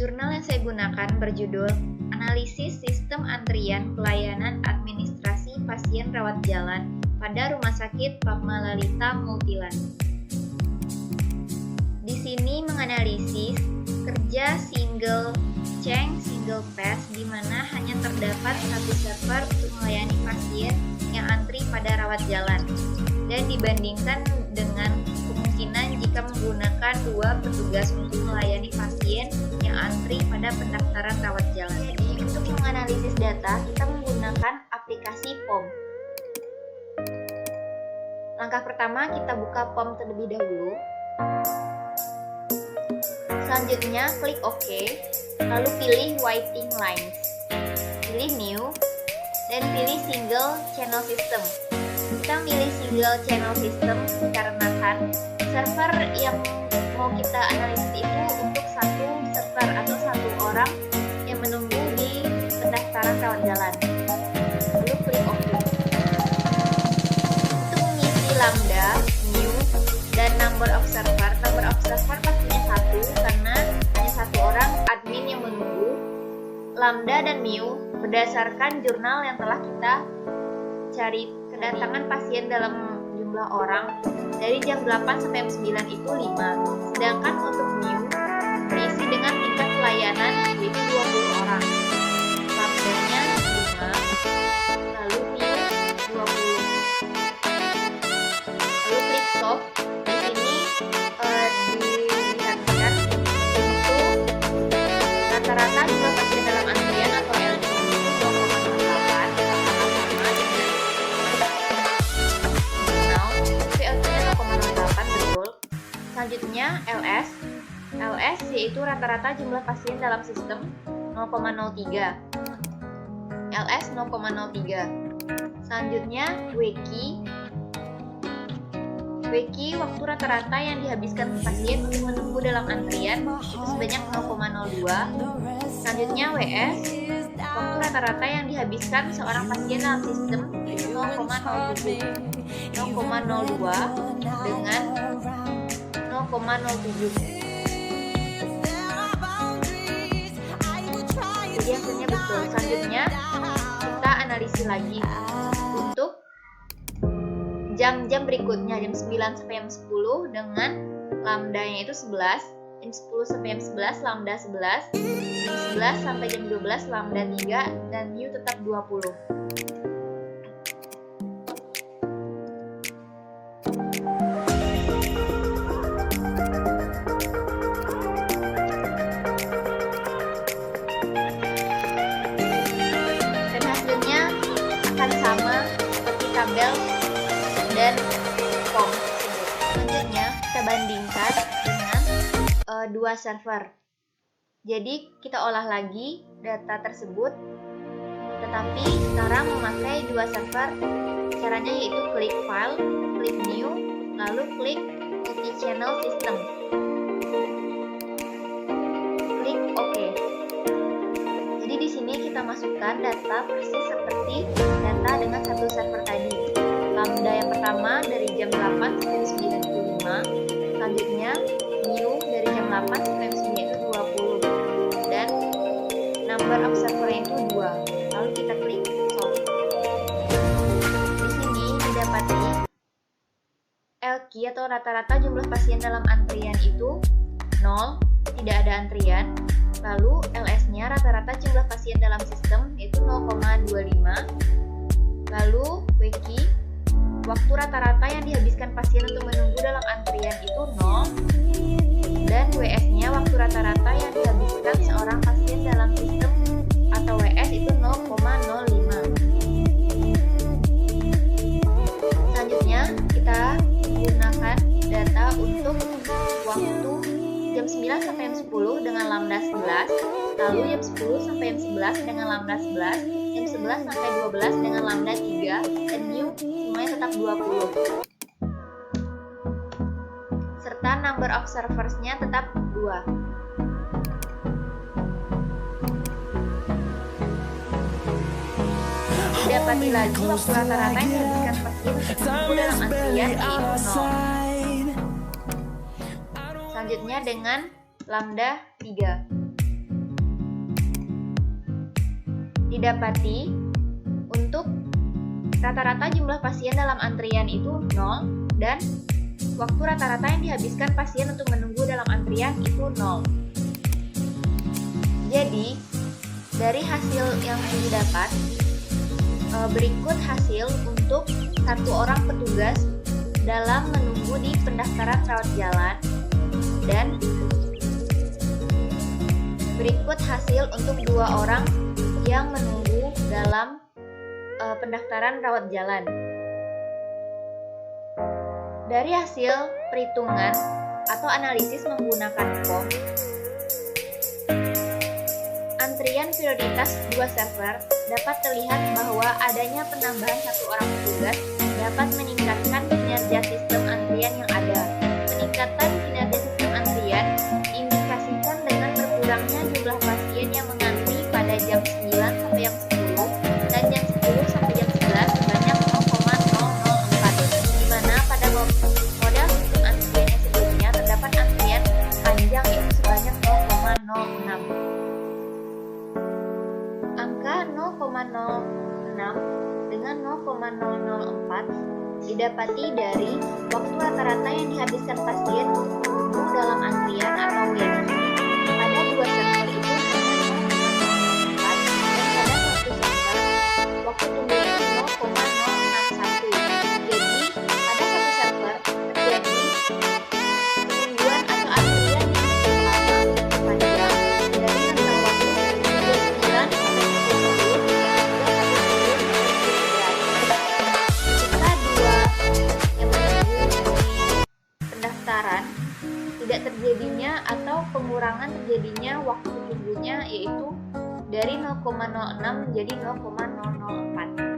Jurnal yang saya gunakan berjudul Analisis Sistem Antrian Pelayanan Administrasi Pasien Rawat Jalan pada Rumah Sakit Padma Lalita Multilan. Di sini menganalisis kerja single pass di mana hanya terdapat satu server untuk melayani pasien yang antri pada rawat jalan dan dibandingkan dengan kemungkinan jika menggunakan dua petugas untuk melayani pasien yang antri pada pendaftaran rawat jalan. Jadi untuk menganalisis data kita menggunakan aplikasi POM. Langkah pertama kita buka POM terlebih dahulu. Selanjutnya klik OK, lalu pilih Waiting Lines, pilih New, dan pilih Single Channel System. Kita milih Single Channel System dikarenakan server yang mau kita analisis itu untuk satu server atau satu orang yang menunggu di pendaftaran rawat jalan. Lalu klik OK. Untuk mengisi lambda, new, dan number of server pastinya satu karena hanya satu orang admin yang menunggu. Lambda dan new berdasarkan jurnal yang telah kita cari. Kedatangan pasien dalam jumlah orang dari jam 8 sampai jam 9 itu 5. Sedangkan untuk new terisi dengan tingkat pelayanan yaitu 20 orang. Lambdanya 5, lalu new 20. Lalu klik solve. Di sini dilihatkan untuk rata-rata jumlah pasien dalam antrian atau LD itu 2,08. Selanjutnya LS yaitu rata-rata jumlah pasien dalam sistem 0,03. LS 0,03. Selanjutnya WQ waktu rata-rata yang dihabiskan pasien untuk menunggu dalam antrian itu sebanyak 0,02. Selanjutnya WS waktu rata-rata yang dihabiskan seorang pasien dalam sistem itu 0,07. 0,02 dengan 0,07. Jadi hasilnya betul. Selanjutnya kita analisis lagi untuk jam-jam berikutnya, jam 9 sampai jam 10 dengan lambdanya itu 11, jam 10 sampai jam 11 lambda 11, jam 11 sampai jam 12 lambda 3, dan new tetap 20. Sama seperti tabel dan form. Selanjutnya kita bandingkan dengan dua server. Jadi kita olah lagi data tersebut, tetapi sekarang memakai dua server. Caranya yaitu klik file, klik new, lalu klik multi channel system, klik OK. Jadi di sini kita masukkan data persis seperti data dengan satu server tadi. Lambda yang pertama dari jam 8 sampai 9:05, selanjutnya new dari jam 8 sampai jam 9 itu 20, dan number of servernya itu 2. Lalu kita klik solve. Di sini didapati LQ atau rata-rata jumlah pasien dalam antrian itu 0, tidak ada antrian. Lalu LS-nya rata-rata jumlah pasien dalam sistem yaitu 0,25. Lalu WQ waktu rata-rata yang dihabiskan pasien untuk menunggu dalam antrian itu 0. Dan WS-nya waktu rata-rata yang dihabiskan seorang pasien dalam sistem atau WS itu 0,05. Selanjutnya kita gunakan data untuk waktu jam 9 sampai jam 10 dengan lambda 11, lalu jam 10 sampai jam 11 dengan lambda 11, jam 11 sampai 12 dengan lambda 3, dan new semuanya tetap 20. Serta number of servers-nya tetap 2. Didapati lagi waktu rata-rata yang dihabiskan pasien untuk menunggu dalam antrian yaitu 0. Selanjutnya dengan lambda 3. didapati untuk rata-rata jumlah pasien dalam antrian itu 0 dan waktu rata-rata yang dihabiskan pasien untuk menunggu dalam antrian itu 0. Jadi, dari hasil yang didapat, berikut hasil untuk satu orang petugas dalam menunggu di pendaftaran rawat jalan dan berikut hasil untuk 2 orang yang menunggu dalam pendaftaran rawat jalan. Dari hasil perhitungan atau analisis menggunakan form, antrian prioritas 2 server dapat terlihat bahwa adanya penambahan 1 orang petugas dapat meningkatkan kinerja sistem antrian yang ada. Peningkatan kinerja sistem antrian diindikasikan dengan berkurangnya jumlah pasien yang mengantri pada jam 9 sampai jam 10 dan jam 10 sampai jam 11 sebanyak 0,004, di mana pada model sistem antrian yang sebelumnya terdapat antrian panjang itu sebanyak 0,06. Angka 0,06 dengan 0,004 didapati dari waktu rata-rata yang dihabiskan pasien untuk menunggu dalam antrian atau waiting pada 2 server itu sama 0,004 dan pada satu server waktu tunggu itu 0,061. Jadi pada satu server terjadi penungguan atau antrian yang cukup lama cukup panjang dari rentang waktu 29 sampai 30 hingga 30 jika 2 yang menunggu di pendaftaran tidak terjadinya atau pengurangan terjadinya waktu tunggunya yaitu dari 0,06 menjadi 0,004.